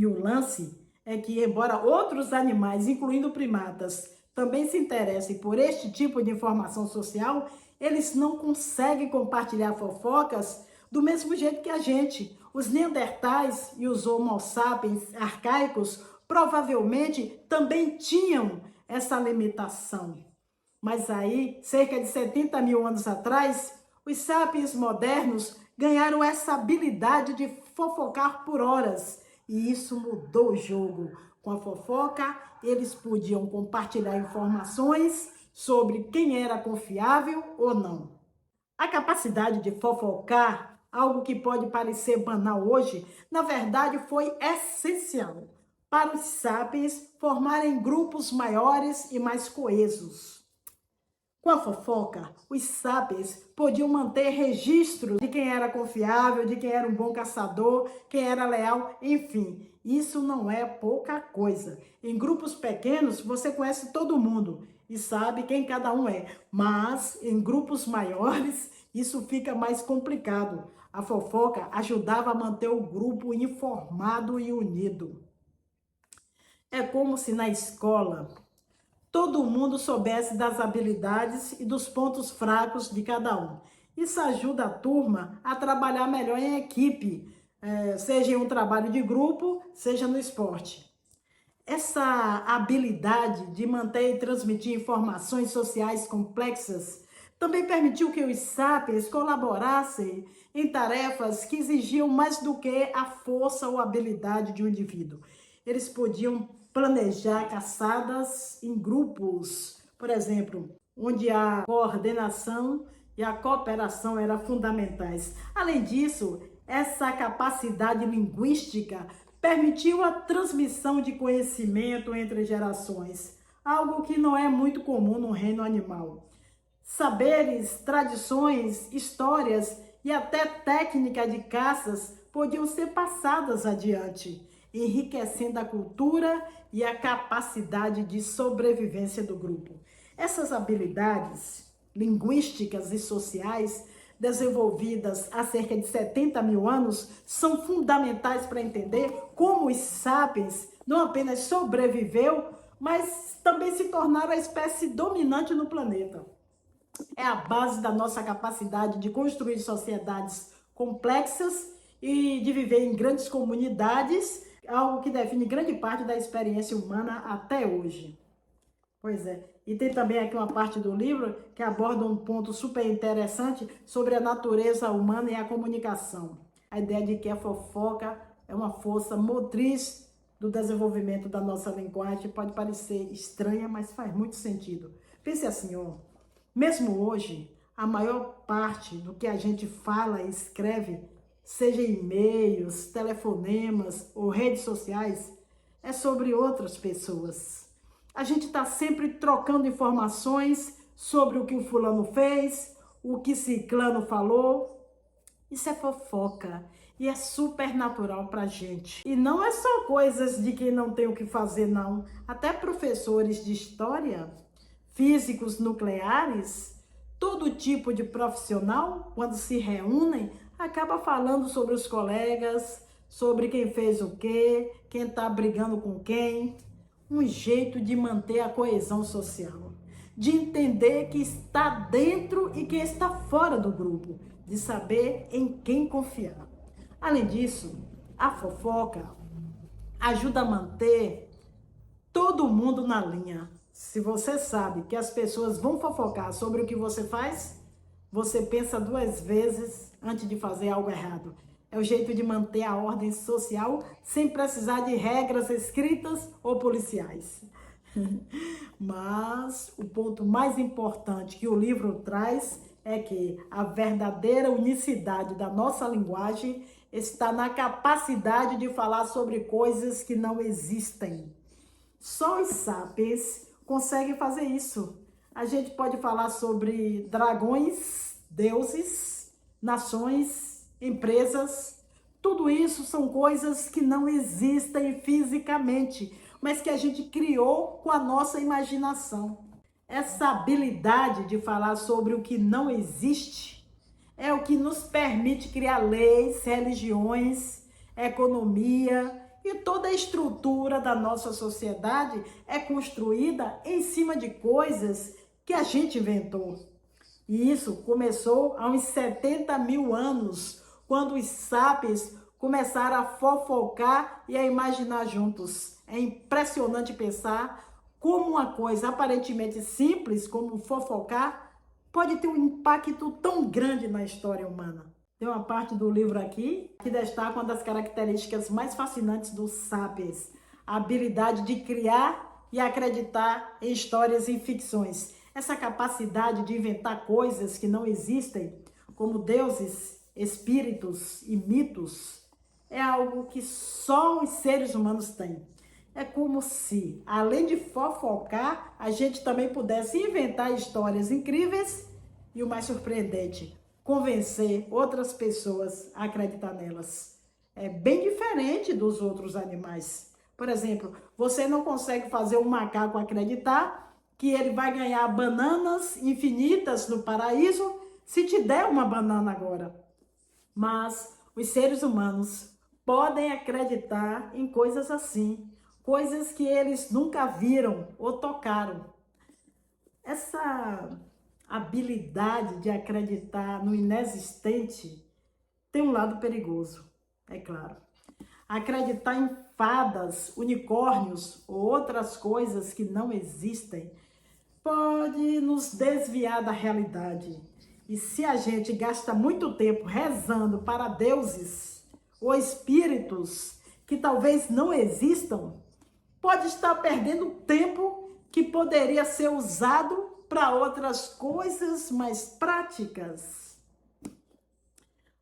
E o lance é que, embora outros animais, incluindo primatas, também se interessem por este tipo de informação social, eles não conseguem compartilhar fofocas do mesmo jeito que a gente. Os neandertais e os Homo sapiens arcaicos provavelmente também tinham essa limitação. Mas aí, cerca de 70 mil anos atrás, os sapiens modernos ganharam essa habilidade de fofocar por horas. E isso mudou o jogo. Com a fofoca, eles podiam compartilhar informações sobre quem era confiável ou não. A capacidade de fofocar, algo que pode parecer banal hoje, na verdade foi essencial para os sapiens formarem grupos maiores e mais coesos. Com a fofoca, os sapiens podiam manter registro de quem era confiável, de quem era um bom caçador, quem era leal, enfim. Isso não é pouca coisa. Em grupos pequenos, você conhece todo mundo e sabe quem cada um é. Mas em grupos maiores, isso fica mais complicado. A fofoca ajudava a manter o grupo informado e unido. É como se na escola todo mundo soubesse das habilidades e dos pontos fracos de cada um. Isso ajuda a turma a trabalhar melhor em equipe, seja em um trabalho de grupo, seja no esporte. Essa habilidade de manter e transmitir informações sociais complexas também permitiu que os sapiens colaborassem em tarefas que exigiam mais do que a força ou habilidade de um indivíduo. Eles podiam planejar caçadas em grupos, por exemplo, onde a coordenação e a cooperação eram fundamentais. Além disso, essa capacidade linguística permitiu a transmissão de conhecimento entre gerações, algo que não é muito comum no reino animal. Saberes, tradições, histórias e até técnica de caças podiam ser passadas adiante, enriquecendo a cultura e a capacidade de sobrevivência do grupo. Essas habilidades linguísticas e sociais desenvolvidas há cerca de 70 mil anos são fundamentais para entender como os sapiens não apenas sobreviveu, mas também se tornaram a espécie dominante no planeta. É a base da nossa capacidade de construir sociedades complexas e de viver em grandes comunidades, algo que define grande parte da experiência humana até hoje. Pois é. E tem também aqui uma parte do livro que aborda um ponto super interessante sobre a natureza humana e a comunicação. A ideia de que a fofoca é uma força motriz do desenvolvimento da nossa linguagem pode parecer estranha, mas faz muito sentido. Pense assim, ó. Mesmo hoje, a maior parte do que a gente fala e escreve, seja e-mails, telefonemas ou redes sociais, é sobre outras pessoas. A gente está sempre trocando informações sobre o que o fulano fez, o que ciclano falou. Isso é fofoca e é super natural para a gente. E não é só coisas de quem não tem o que fazer, não. Até professores de história, físicos nucleares, todo tipo de profissional, quando se reúnem, acaba falando sobre os colegas, sobre quem fez o quê, quem está brigando com quem. Um jeito de manter a coesão social, de entender que está dentro e quem está fora do grupo, de saber em quem confiar. Além disso, a fofoca ajuda a manter todo mundo na linha. Se você sabe que as pessoas vão fofocar sobre o que você faz, você pensa duas vezes antes de fazer algo errado. É o jeito de manter a ordem social sem precisar de regras escritas ou policiais. Mas o ponto mais importante que o livro traz é que a verdadeira unicidade da nossa linguagem está na capacidade de falar sobre coisas que não existem. Só os sapiens conseguem fazer isso. A gente pode falar sobre dragões, deuses, nações, empresas. Tudo isso são coisas que não existem fisicamente, mas que a gente criou com a nossa imaginação. Essa habilidade de falar sobre o que não existe é o que nos permite criar leis, religiões, economia E toda a estrutura da nossa sociedade é construída em cima de coisas que a gente inventou. E isso começou há uns 70 mil anos, quando os sapiens começaram a fofocar e a imaginar juntos. É impressionante pensar como uma coisa aparentemente simples, como fofocar, pode ter um impacto tão grande na história humana. Tem uma parte do livro aqui que destaca uma das características mais fascinantes dos sapiens, a habilidade de criar e acreditar em histórias e ficções. Essa capacidade de inventar coisas que não existem, como deuses, espíritos e mitos, é algo que só os seres humanos têm. É como se, além de fofocar, a gente também pudesse inventar histórias incríveis e, o mais surpreendente, convencer outras pessoas a acreditar nelas. É bem diferente dos outros animais. Por exemplo, você não consegue fazer um macaco acreditar que ele vai ganhar bananas infinitas no paraíso se te der uma banana agora. Mas os seres humanos podem acreditar em coisas assim, coisas que eles nunca viram ou tocaram. Essa habilidade de acreditar no inexistente tem um lado perigoso, é claro. Acreditar em fadas, unicórnios ou outras coisas que não existem pode nos desviar da realidade. E se a gente gasta muito tempo rezando para deuses ou espíritos que talvez não existam, pode estar perdendo tempo que poderia ser usado para outras coisas mais práticas.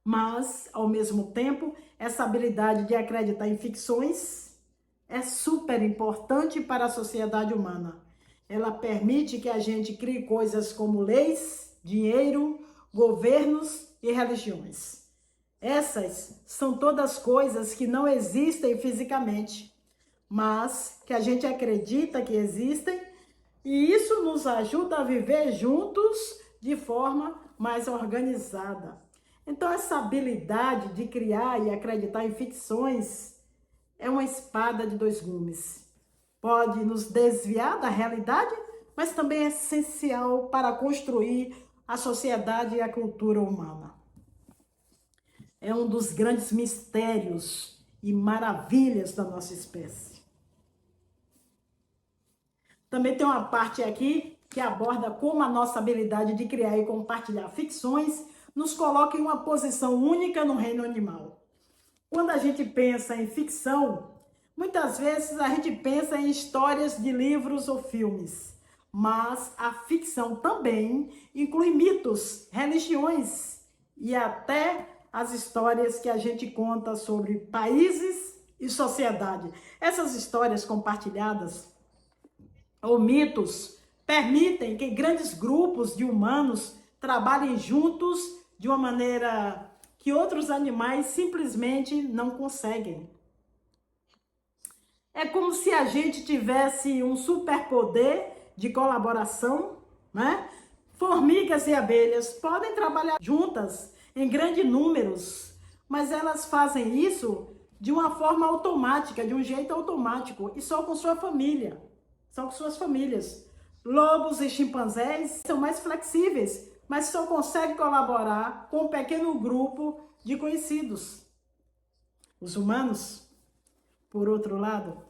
Mas, ao mesmo tempo, essa habilidade de acreditar em ficções é super importante para a sociedade humana. Ela permite que a gente crie coisas como leis, dinheiro, governos e religiões. Essas são todas coisas que não existem fisicamente, mas que a gente acredita que existem, e isso nos ajuda a viver juntos de forma mais organizada. Então, essa habilidade de criar e acreditar em ficções é uma espada de dois gumes. Pode nos desviar da realidade, mas também é essencial para construir a sociedade e a cultura humana. É um dos grandes mistérios e maravilhas da nossa espécie. Também tem uma parte aqui que aborda como a nossa habilidade de criar e compartilhar ficções nos coloca em uma posição única no reino animal. Quando a gente pensa em ficção, muitas vezes a gente pensa em histórias de livros ou filmes, mas a ficção também inclui mitos, religiões e até as histórias que a gente conta sobre países e sociedade. Essas histórias compartilhadas ou mitos permitem que grandes grupos de humanos trabalhem juntos de uma maneira que outros animais simplesmente não conseguem. É como se a gente tivesse um superpoder de colaboração, né? Formigas e abelhas podem trabalhar juntas em grandes números, mas elas fazem isso de uma forma automática, de um jeito automático, e só com sua família, só com suas famílias. Lobos e chimpanzés são mais flexíveis, mas só conseguem colaborar com um pequeno grupo de conhecidos. Os humanos, por outro lado,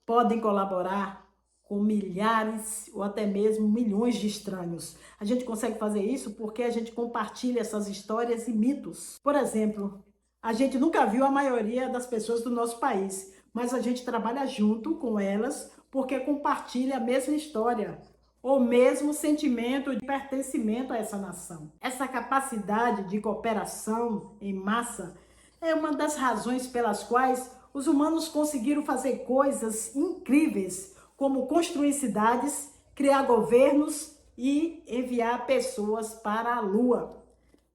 podem colaborar com milhares ou até mesmo milhões de estranhos. A gente consegue fazer isso porque a gente compartilha essas histórias e mitos. Por exemplo, a gente nunca viu a maioria das pessoas do nosso país, mas a gente trabalha junto com elas porque compartilha a mesma história, ou mesmo sentimento de pertencimento a essa nação. Essa capacidade de cooperação em massa é uma das razões pelas quais os humanos conseguiram fazer coisas incríveis, como construir cidades, criar governos e enviar pessoas para a Lua.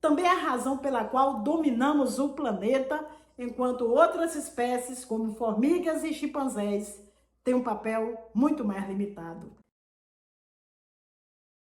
Também é a razão pela qual dominamos o planeta, enquanto outras espécies, como formigas e chimpanzés, têm um papel muito mais limitado.